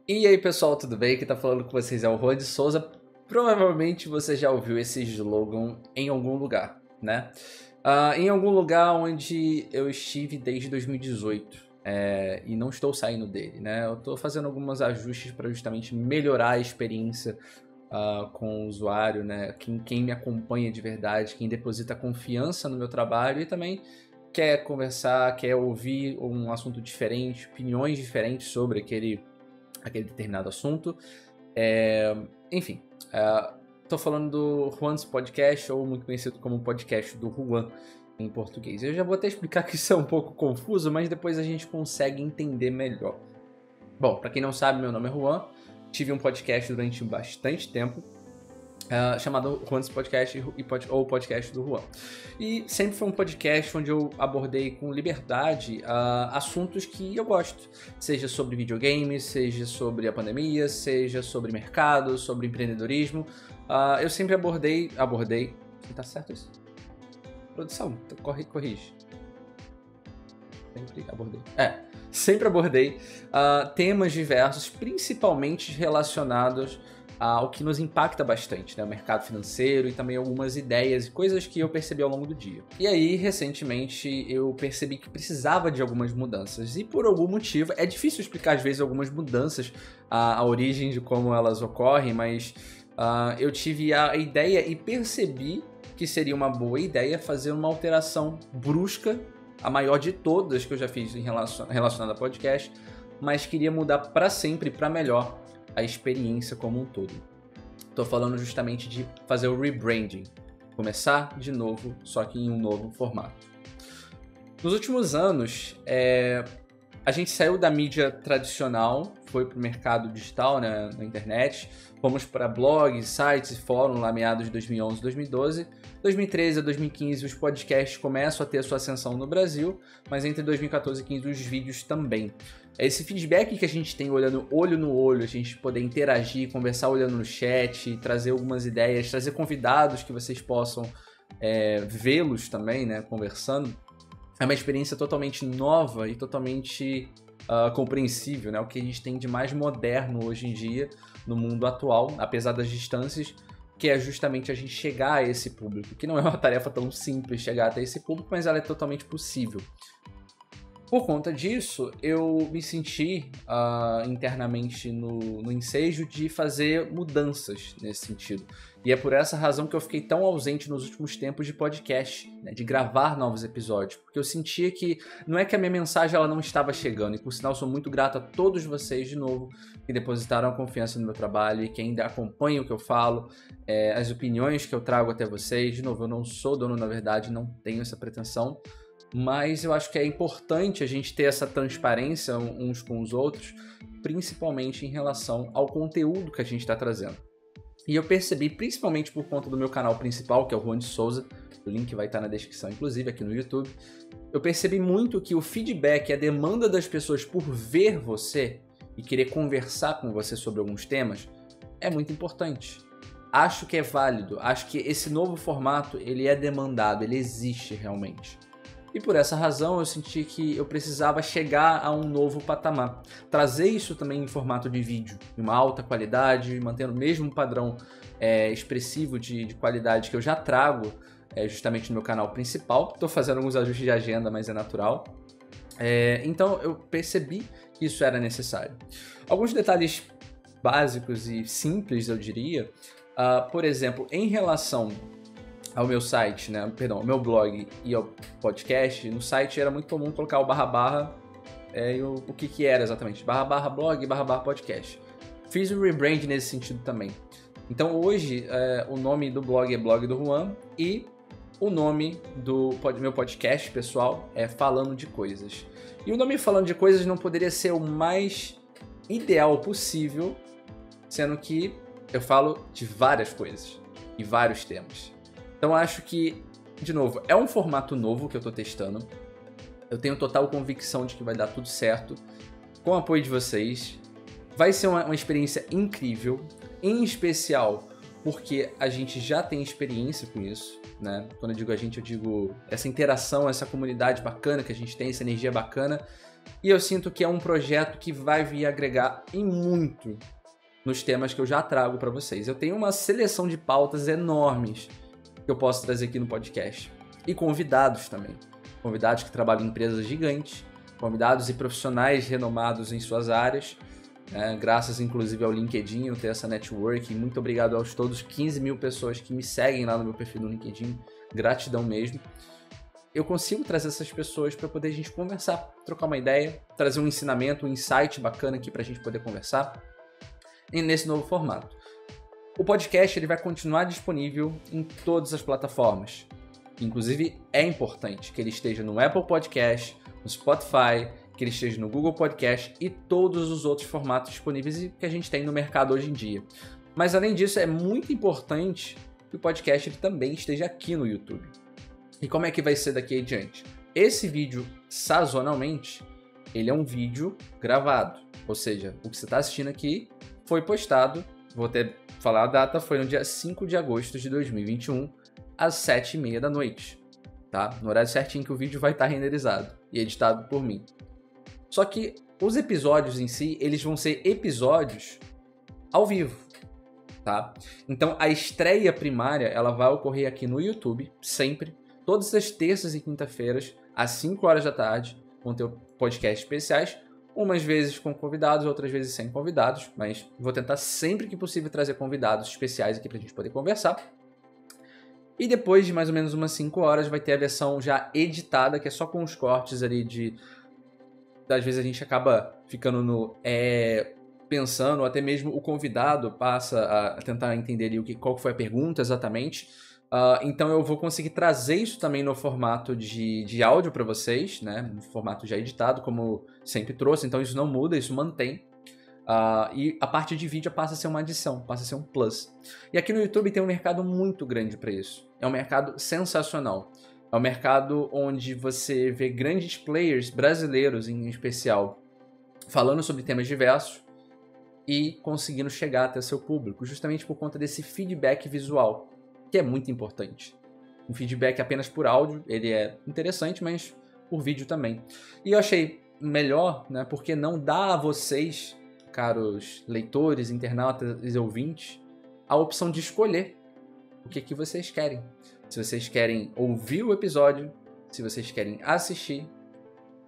E aí pessoal, tudo bem? Quem tá falando com vocês é o Juan de Souza. Provavelmente você já ouviu esse slogan em algum lugar, né? Em algum lugar onde eu estive desde 2018 e não estou saindo dele, né? Eu tô fazendo alguns ajustes para justamente melhorar a experiência com o usuário, né? Quem me acompanha de verdade, quem deposita confiança no meu trabalho e também quer conversar, quer ouvir um assunto diferente, opiniões diferentes sobre aquele determinado assunto. Enfim, tô falando do Juan's Podcast, ou muito conhecido como podcast do Juan em português. Eu já vou até explicar que isso é um pouco confuso, mas depois a gente consegue entender melhor. Bom, para quem não sabe, meu nome é Juan, tive um podcast durante bastante tempo, chamado Juan's Podcast ou Podcast do Juan. E sempre foi um podcast onde eu abordei com liberdade assuntos que eu gosto. Seja sobre videogames, seja sobre a pandemia, seja sobre mercado, sobre empreendedorismo. Eu sempre abordei... Tá certo isso? Produção, corrige. Sempre abordei temas diversos, principalmente relacionados ao que nos impacta bastante, né? O mercado financeiro e também algumas ideias e coisas que eu percebi ao longo do dia. E aí, recentemente, eu percebi que precisava de algumas mudanças. E por algum motivo, é difícil explicar às vezes algumas mudanças, a origem de como elas ocorrem, mas eu tive a ideia e percebi que seria uma boa ideia fazer uma alteração brusca, a maior de todas que eu já fiz relacionada a podcast, mas queria mudar para sempre, para melhor, a experiência como um todo. Estou falando justamente de fazer o rebranding, começar de novo, só que em um novo formato. Nos últimos anos, a gente saiu da mídia tradicional, foi para o mercado digital, né, na internet, fomos para blogs, sites e fóruns lá meados de 2011, 2012. 2013 a 2015 os podcasts começam a ter sua ascensão no Brasil, mas entre 2014 e 2015 os vídeos também. Esse feedback que a gente tem olhando olho no olho, a gente poder interagir, conversar olhando no chat, trazer algumas ideias, trazer convidados que vocês possam vê-los também, né, conversando, é uma experiência totalmente nova e totalmente compreensível, né? O que a gente tem de mais moderno hoje em dia no mundo atual, apesar das distâncias, que é justamente a gente chegar a esse público, que não é uma tarefa tão simples chegar até esse público, mas ela é totalmente possível. Por conta disso, eu me senti internamente no ensejo de fazer mudanças nesse sentido. E é por essa razão que eu fiquei tão ausente nos últimos tempos de podcast, né, de gravar novos episódios, porque eu sentia que não é que a minha mensagem ela não estava chegando, e por sinal sou muito grato a todos vocês de novo que depositaram a confiança no meu trabalho e que ainda acompanham o que eu falo, as opiniões que eu trago até vocês. De novo, eu não sou dono, na verdade, não tenho essa pretensão, mas eu acho que é importante a gente ter essa transparência uns com os outros, principalmente em relação ao conteúdo que a gente está trazendo. E eu percebi, principalmente por conta do meu canal principal, que é o Juan de Souza, o link vai estar na descrição, inclusive aqui no YouTube, eu percebi muito que o feedback e a demanda das pessoas por ver você e querer conversar com você sobre alguns temas é muito importante. Acho que é válido, acho que esse novo formato ele é demandado, ele existe realmente. E por essa razão eu senti que eu precisava chegar a um novo patamar. Trazer isso também em formato de vídeo, em uma alta qualidade, mantendo o mesmo padrão expressivo de qualidade que eu já trago justamente no meu canal principal. Estou fazendo alguns ajustes de agenda, mas é natural. Então eu percebi que isso era necessário. Alguns detalhes básicos e simples, eu diria. Por exemplo, em relação ao meu site, né? Perdão, ao meu blog e ao podcast, no site era muito comum colocar o // e o que era exatamente, // blog, // podcast. Fiz um rebrand nesse sentido também. Então hoje o nome do blog é Blog do Juan e o nome do meu podcast pessoal é Falando de Coisas. E o nome Falando de Coisas não poderia ser o mais ideal possível, sendo que eu falo de várias coisas e vários temas. Então acho que, de novo, é um formato novo que eu estou testando. Eu tenho total convicção de que vai dar tudo certo. Com o apoio de vocês. Vai ser uma experiência incrível. Em especial porque a gente já tem experiência com isso, né? Quando eu digo a gente, eu digo essa interação, essa comunidade bacana que a gente tem, essa energia bacana. E eu sinto que é um projeto que vai vir agregar em muito nos temas que eu já trago para vocês. Eu tenho uma seleção de pautas enormes que eu posso trazer aqui no podcast. E convidados também. Convidados que trabalham em empresas gigantes, convidados e profissionais renomados em suas áreas, graças inclusive ao LinkedIn, eu tenho essa network. Muito obrigado aos todos 15 mil pessoas que me seguem lá no meu perfil no LinkedIn. Gratidão mesmo. Eu consigo trazer essas pessoas para poder a gente conversar, trocar uma ideia, trazer um ensinamento, um insight bacana aqui para a gente poder conversar e nesse novo formato. O podcast ele vai continuar disponível em todas as plataformas. Inclusive, é importante que ele esteja no Apple Podcast, no Spotify, que ele esteja no Google Podcast e todos os outros formatos disponíveis que a gente tem no mercado hoje em dia. Mas, além disso, é muito importante que o podcast ele também esteja aqui no YouTube. E como é que vai ser daqui adiante? Esse vídeo, sazonalmente, ele é um vídeo gravado. Ou seja, o que você está assistindo aqui foi postado, vou até falar a data, foi no dia 5 de agosto de 2021, às 7h30 da noite, tá? No horário certinho que o vídeo vai estar renderizado e editado por mim. Só que os episódios em si, eles vão ser episódios ao vivo, tá? Então a estreia primária, ela vai ocorrer aqui no YouTube, sempre, todas as terças e quinta-feiras, às 5 horas da tarde, vão ter podcasts especiais, umas vezes com convidados, outras vezes sem convidados, mas vou tentar sempre que possível trazer convidados especiais aqui pra gente poder conversar. E depois de mais ou menos umas 5 horas vai ter a versão já editada, que é só com os cortes ali de... Às vezes a gente acaba ficando pensando, ou até mesmo o convidado passa a tentar entender ali qual foi a pergunta exatamente. Então eu vou conseguir trazer isso também no formato de áudio para vocês, né? No formato já editado, como sempre trouxe. Então isso não muda, isso mantém. E a parte de vídeo passa a ser uma adição, passa a ser um plus. E aqui no YouTube tem um mercado muito grande para isso. É um mercado sensacional. É um mercado onde você vê grandes players brasileiros, em especial, falando sobre temas diversos e conseguindo chegar até seu público, justamente por conta desse feedback visual, que é muito importante. Um feedback apenas por áudio, ele é interessante, mas por vídeo também. E eu achei melhor, né, porque não dá a vocês, caros leitores, internautas e ouvintes, a opção de escolher o que vocês querem. Se vocês querem ouvir o episódio, se vocês querem assistir,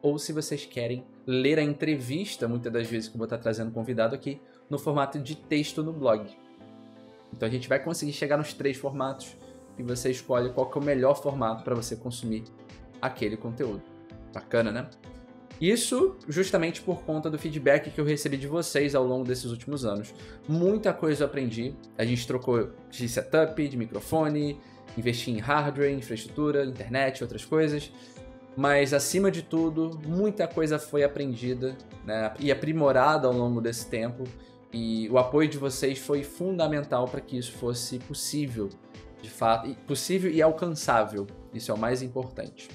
ou se vocês querem ler a entrevista, muitas das vezes que eu vou estar trazendo convidado aqui, no formato de texto no blog. Então a gente vai conseguir chegar nos 3 formatos e você escolhe qual que é o melhor formato para você consumir aquele conteúdo. Bacana, né? Isso justamente por conta do feedback que eu recebi de vocês ao longo desses últimos anos. Muita coisa eu aprendi. A gente trocou de setup, de microfone, investi em hardware, infraestrutura, internet, outras coisas. Mas, acima de tudo, muita coisa foi aprendida, né, e aprimorada ao longo desse tempo. E o apoio de vocês foi fundamental para que isso fosse possível, de fato, possível e alcançável. Isso é o mais importante.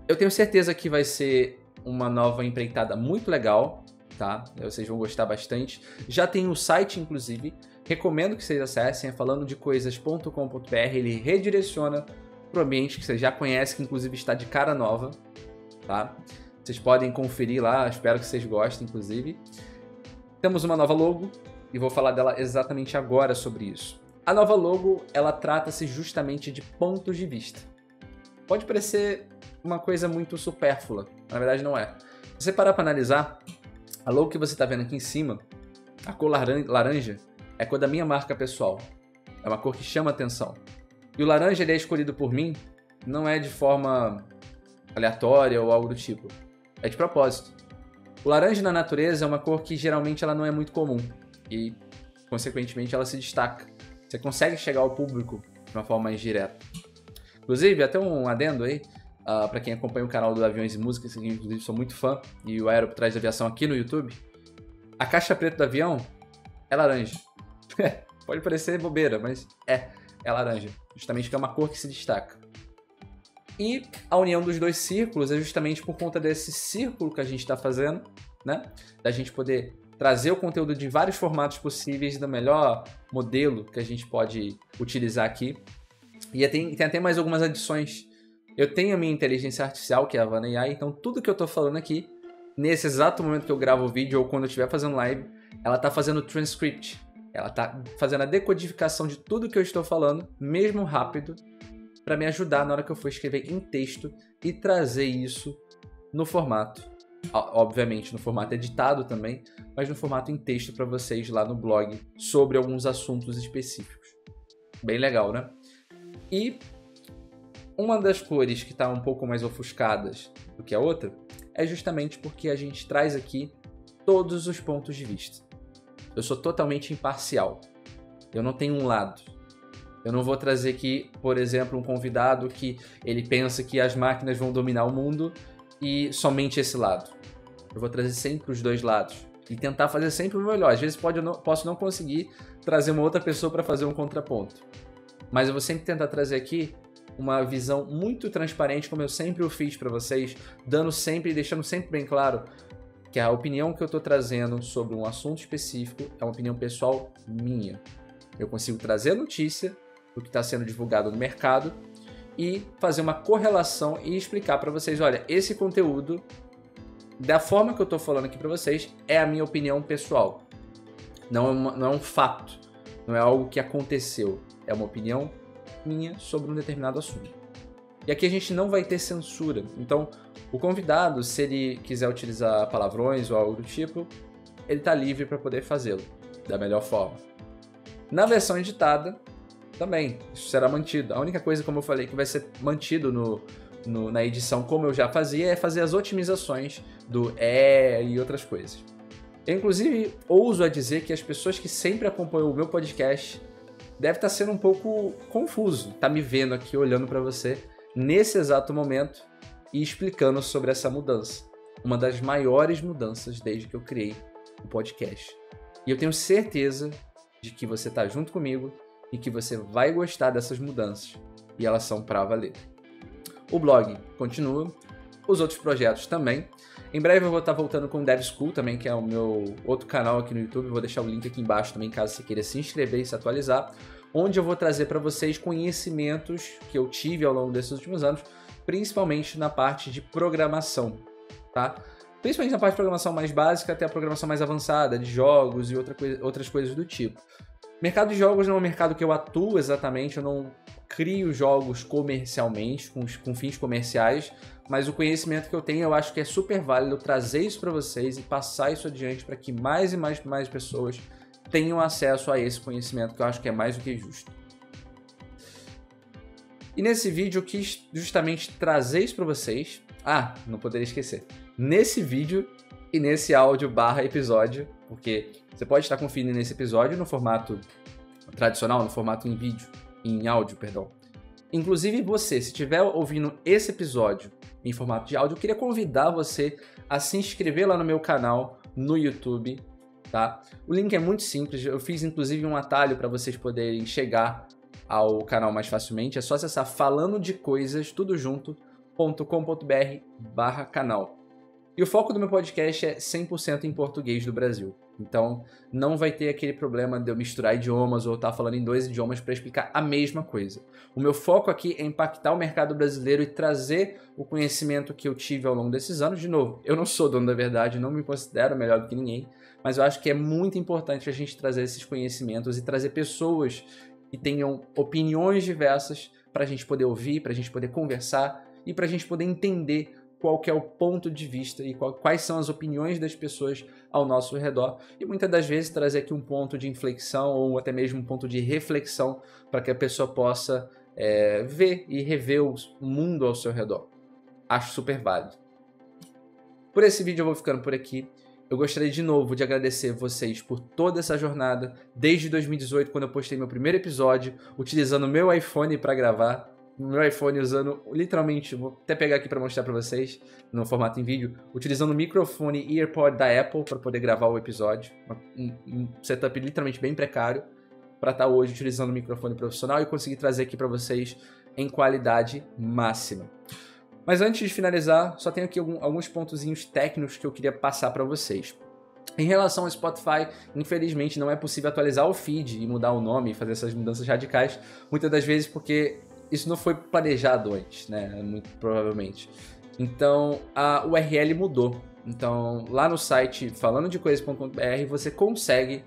Eu tenho certeza que vai ser uma nova empreitada muito legal, tá? Vocês vão gostar bastante. Já tem o site, inclusive. Recomendo que vocês acessem, é falandodecoisas.com.br. Ele redireciona para o ambiente que vocês já conhecem, que inclusive está de cara nova, tá? Vocês podem conferir lá, espero que vocês gostem, inclusive. Temos uma nova logo e vou falar dela exatamente agora sobre isso. A nova logo, ela trata-se justamente de pontos de vista. Pode parecer uma coisa muito supérflua, na verdade não é. Se você parar para analisar, a logo que você está vendo aqui em cima, a cor laranja, é a cor da minha marca pessoal. É uma cor que chama atenção. E o laranja ele é escolhido por mim, não é de forma aleatória ou algo do tipo. É de propósito. O laranja na natureza é uma cor que geralmente ela não é muito comum e, consequentemente, ela se destaca. Você consegue chegar ao público de uma forma mais direta. Inclusive, até um adendo aí, para quem acompanha o canal do Aviões e Músicas, que inclusive sou muito fã, e o Aero por trás da aviação aqui no YouTube, a caixa preta do avião é laranja. Pode parecer bobeira, mas é laranja. Justamente porque é uma cor que se destaca. E a união dos 2 círculos é justamente por conta desse círculo que a gente está fazendo, né? Da gente poder trazer o conteúdo de vários formatos possíveis do melhor modelo que a gente pode utilizar aqui. E tem até mais algumas adições Eu tenho a minha inteligência artificial, que é a Havana AI, então tudo que eu tô falando aqui, nesse exato momento que eu gravo o vídeo ou quando eu estiver fazendo live, ela tá fazendo o transcript. Ela tá fazendo a decodificação de tudo que eu estou falando, mesmo rápido, para me ajudar na hora que eu for escrever em texto e trazer isso no formato, obviamente no formato editado também, mas no formato em texto para vocês lá no blog sobre alguns assuntos específicos. Bem legal, né? E uma das cores que está um pouco mais ofuscadas do que a outra é justamente porque a gente traz aqui todos os pontos de vista. Eu sou totalmente imparcial. Eu não tenho um lado. Eu não vou trazer aqui, por exemplo, um convidado que ele pensa que as máquinas vão dominar o mundo e somente esse lado. Eu vou trazer sempre os dois lados e tentar fazer sempre o melhor. Às vezes posso não conseguir trazer uma outra pessoa para fazer um contraponto. Mas eu vou sempre tentar trazer aqui uma visão muito transparente, como eu sempre o fiz para vocês, deixando sempre bem claro que a opinião que eu estou trazendo sobre um assunto específico é uma opinião pessoal minha. Eu consigo trazer a notícia do que está sendo divulgado no mercado e fazer uma correlação e explicar para vocês, olha, esse conteúdo, da forma que eu estou falando aqui para vocês, é a minha opinião pessoal. Não é um fato, não é algo que aconteceu, é uma opinião minha sobre um determinado assunto. E aqui a gente não vai ter censura, então o convidado, se ele quiser utilizar palavrões ou algo do tipo, ele está livre para poder fazê-lo da melhor forma. Na versão editada, também, isso será mantido. A única coisa, como eu falei, que vai ser mantido na edição, como eu já fazia, é fazer as otimizações do e outras coisas. Eu, inclusive, ouso a dizer que as pessoas que sempre acompanham o meu podcast devem estar sendo um pouco confuso, tá me vendo aqui, olhando para você, nesse exato momento, e explicando sobre essa mudança. Uma das maiores mudanças desde que eu criei o podcast. E eu tenho certeza de que você está junto comigo e que você vai gostar dessas mudanças. E elas são para valer. O blog continua, os outros projetos também. Em breve eu vou estar voltando com o Dev School também, que é o meu outro canal aqui no YouTube. Vou deixar o link aqui embaixo também, caso você queira se inscrever e se atualizar. Onde eu vou trazer para vocês conhecimentos que eu tive ao longo desses últimos anos, principalmente na parte de programação, tá? Principalmente na parte de programação mais básica até a programação mais avançada, de jogos e outras coisas do tipo. Mercado de jogos não é um mercado que eu atuo exatamente, eu não crio jogos comercialmente, com fins comerciais, mas o conhecimento que eu tenho eu acho que é super válido trazer isso para vocês e passar isso adiante para que mais e mais pessoas tenham acesso a esse conhecimento, que eu acho que é mais do que justo. E nesse vídeo eu quis justamente trazer isso para vocês. Ah, não poderia esquecer. Nesse vídeo e nesse áudio / episódio, porque você pode estar conferindo nesse episódio no formato tradicional, no formato em áudio, perdão. Inclusive você, se estiver ouvindo esse episódio em formato de áudio, eu queria convidar você a se inscrever lá no meu canal no YouTube, tá? O link é muito simples, eu fiz inclusive um atalho para vocês poderem chegar ao canal mais facilmente, é só acessar falandodecoisas.com.br/canal. E o foco do meu podcast é 100% em português do Brasil. Então, não vai ter aquele problema de eu misturar idiomas ou estar falando em 2 idiomas para explicar a mesma coisa. O meu foco aqui é impactar o mercado brasileiro e trazer o conhecimento que eu tive ao longo desses anos. De novo, eu não sou dono da verdade, não me considero melhor do que ninguém, mas eu acho que é muito importante a gente trazer esses conhecimentos e trazer pessoas que tenham opiniões diversas para a gente poder ouvir, para a gente poder conversar e para a gente poder entender qual que é o ponto de vista e quais são as opiniões das pessoas ao nosso redor. E muitas das vezes trazer aqui um ponto de inflexão ou até mesmo um ponto de reflexão para que a pessoa possa ver e rever o mundo ao seu redor. Acho super válido. Por esse vídeo eu vou ficando por aqui. Eu gostaria de novo de agradecer vocês por toda essa jornada, desde 2018, quando eu postei meu primeiro episódio, utilizando o meu iPhone para gravar. Meu iPhone usando, literalmente, vou até pegar aqui para mostrar para vocês, no formato em vídeo, utilizando o microfone EarPod da Apple para poder gravar o episódio. Um setup literalmente bem precário, para estar hoje utilizando o microfone profissional e conseguir trazer aqui para vocês em qualidade máxima. Mas antes de finalizar, só tenho aqui alguns pontozinhos técnicos que eu queria passar para vocês. Em relação ao Spotify, infelizmente não é possível atualizar o feed e mudar o nome e fazer essas mudanças radicais, muitas das vezes porque isso não foi planejado antes, né? Muito provavelmente. Então, a URL mudou. Então, lá no site falandodecoisas.com.br você consegue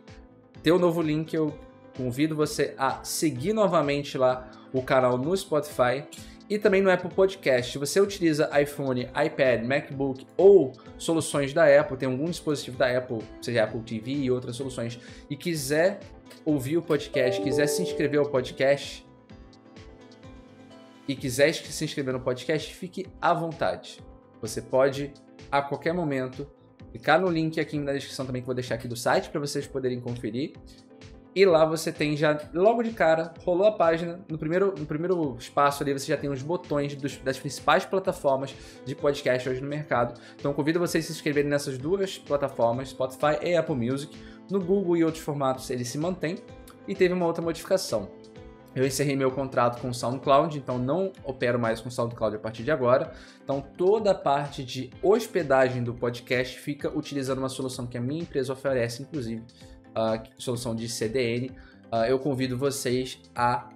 ter um novo link. Eu convido você a seguir novamente lá o canal no Spotify e também no Apple Podcast. Se você utiliza iPhone, iPad, MacBook ou soluções da Apple, tem algum dispositivo da Apple, seja Apple TV e outras soluções, e quiser ouvir o podcast, quiser se inscrever ao podcast e quiser se inscrever no podcast, fique à vontade. Você pode, a qualquer momento, clicar no link aqui na descrição também, que eu vou deixar aqui do site para vocês poderem conferir. E lá você tem já, logo de cara, rolou a página, no primeiro espaço ali você já tem os botões das principais plataformas de podcast hoje no mercado. Então convido vocês a se inscreverem nessas duas plataformas, Spotify e Apple Music. No Google e outros formatos ele se mantém. E teve uma outra modificação. Eu encerrei meu contrato com o SoundCloud, então não opero mais com o SoundCloud a partir de agora. Então toda a parte de hospedagem do podcast fica utilizando uma solução que a minha empresa oferece, inclusive, solução de CDN. Eu convido vocês a,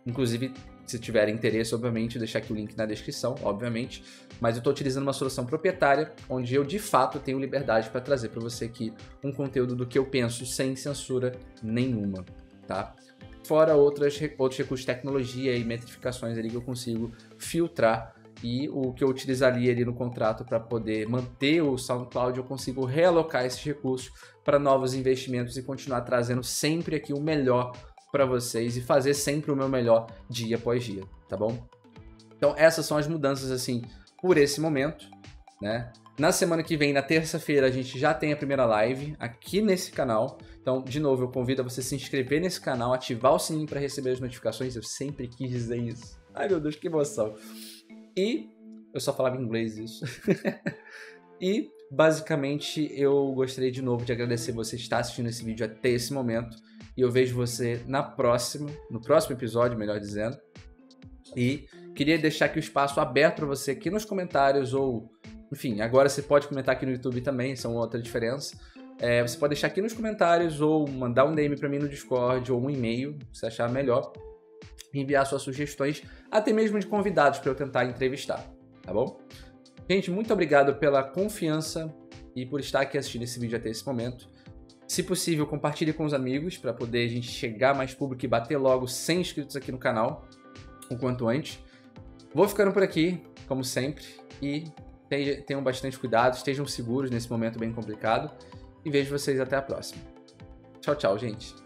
inclusive, se tiverem interesse, obviamente, deixar aqui o link na descrição, obviamente, mas eu estou utilizando uma solução proprietária, onde eu, de fato, tenho liberdade para trazer para você aqui um conteúdo do que eu penso, sem censura nenhuma, tá? Fora outros recursos de tecnologia e metrificações ali que eu consigo filtrar, e o que eu utilizaria ali no contrato para poder manter o SoundCloud, eu consigo realocar esses recursos para novos investimentos e continuar trazendo sempre aqui o melhor para vocês e fazer sempre o meu melhor dia após dia, tá bom? Então essas são as mudanças assim por esse momento, né? Na semana que vem, na terça-feira, a gente já tem a primeira live aqui nesse canal. Então, de novo, eu convido a você se inscrever nesse canal, ativar o sininho para receber as notificações. Eu sempre quis dizer isso. Ai, meu Deus, que emoção. E eu só falava em inglês isso. E, basicamente, eu gostaria de novo de agradecer você estar assistindo esse vídeo até esse momento. E eu vejo você no próximo episódio, melhor dizendo. E queria deixar aqui o espaço aberto para você aqui nos comentários ou... Enfim, agora você pode comentar aqui no YouTube também, isso é uma outra diferença. Você pode deixar aqui nos comentários ou mandar um DM para mim no Discord ou um e-mail, se você achar melhor. Enviar suas sugestões, até mesmo de convidados para eu tentar entrevistar, tá bom? Gente, muito obrigado pela confiança e por estar aqui assistindo esse vídeo até esse momento. Se possível, compartilhe com os amigos para poder a gente chegar mais público e bater logo 100 inscritos aqui no canal, o quanto antes. Vou ficando por aqui, como sempre, e tenham bastante cuidado, estejam seguros nesse momento bem complicado e vejo vocês até a próxima. Tchau, tchau, gente.